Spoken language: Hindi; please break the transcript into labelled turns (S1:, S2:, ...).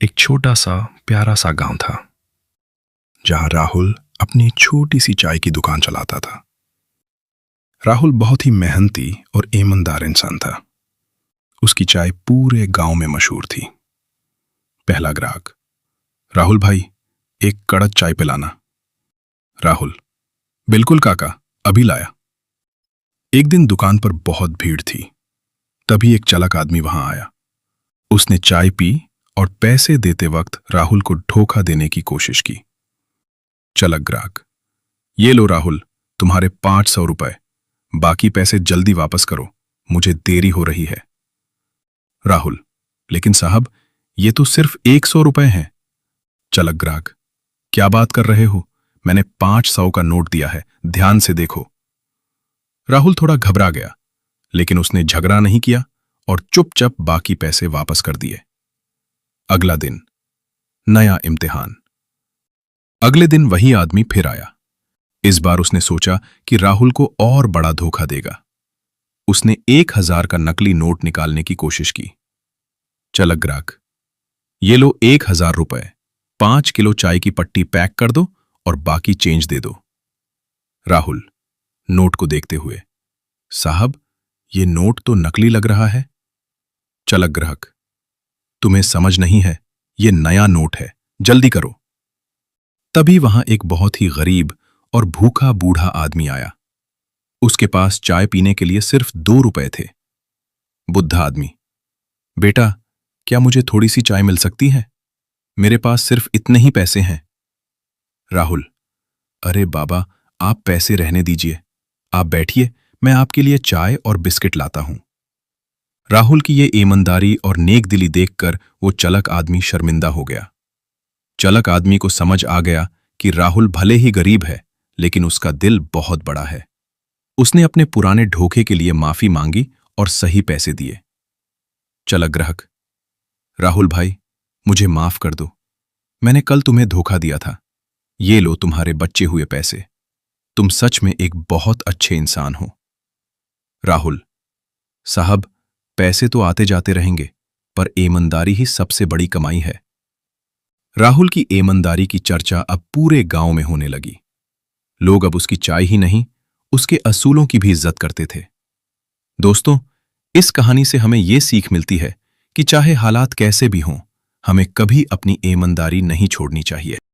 S1: एक छोटा सा प्यारा सा गांव था जहां राहुल अपनी छोटी सी चाय की दुकान चलाता था। राहुल बहुत ही मेहनती और ईमानदार इंसान था। उसकी चाय पूरे गांव में मशहूर थी। पहला ग्राहक, राहुल भाई, एक कड़क चाय पिलाना। राहुल, बिल्कुल काका, अभी लाया। एक दिन दुकान पर बहुत भीड़ थी। तभी एक चालाक आदमी वहां आया। उसने चाय पी और पैसे देते वक्त राहुल को धोखा देने की कोशिश की। चालाक ग्राहक, ये लो राहुल, तुम्हारे 500 रुपए, बाकी पैसे जल्दी वापस करो, मुझे देरी हो रही है। राहुल, लेकिन साहब, ये तो सिर्फ 100 रुपए हैं। चालाक ग्राहक, क्या बात कर रहे हो, मैंने 500 का नोट दिया है, ध्यान से देखो। राहुल थोड़ा घबरा गया, लेकिन उसने झगड़ा नहीं किया और चुपचाप बाकी पैसे वापस कर दिए। अगला दिन, नया इम्तिहान। अगले दिन वही आदमी फिर आया। इस बार उसने सोचा कि राहुल को और बड़ा धोखा देगा। उसने 1000 का नकली नोट निकालने की कोशिश की। चालाक ग्राहक, ये लो 1000 रुपए, 5 किलो चाय की पट्टी पैक कर दो और बाकी चेंज दे दो। राहुल, नोट को देखते हुए, साहब, ये नोट तो नकली लग रहा है। चालाक ग्राहक, तुम्हें समझ नहीं है, ये नया नोट है, जल्दी करो। तभी वहां एक बहुत ही गरीब और भूखा बूढ़ा आदमी आया। उसके पास चाय पीने के लिए सिर्फ 2 रुपए थे। बुद्धा आदमी, बेटा, क्या मुझे थोड़ी सी चाय मिल सकती है? मेरे पास सिर्फ इतने ही पैसे हैं। राहुल, अरे बाबा, आप पैसे रहने दीजिए, आप बैठिए, मैं आपके लिए चाय और बिस्किट लाता हूं। राहुल की ये ईमानदारी और नेक दिली देखकर वो चालाक आदमी शर्मिंदा हो गया। चालाक आदमी को समझ आ गया कि राहुल भले ही गरीब है, लेकिन उसका दिल बहुत बड़ा है। उसने अपने पुराने धोखे के लिए माफी मांगी और सही पैसे दिए। चालाक ग्राहक, राहुल भाई, मुझे माफ कर दो, मैंने कल तुम्हें धोखा दिया था। ये लो तुम्हारे बचे हुए पैसे, तुम सच में एक बहुत अच्छे इंसान हो। राहुल, साहब, पैसे तो आते जाते रहेंगे, पर ईमानदारी ही सबसे बड़ी कमाई है। राहुल की ईमानदारी की चर्चा अब पूरे गांव में होने लगी। लोग अब उसकी चाय ही नहीं, उसके असूलों की भी इज्जत करते थे। दोस्तों, इस कहानी से हमें यह सीख मिलती है कि चाहे हालात कैसे भी हों, हमें कभी अपनी ईमानदारी नहीं छोड़नी चाहिए।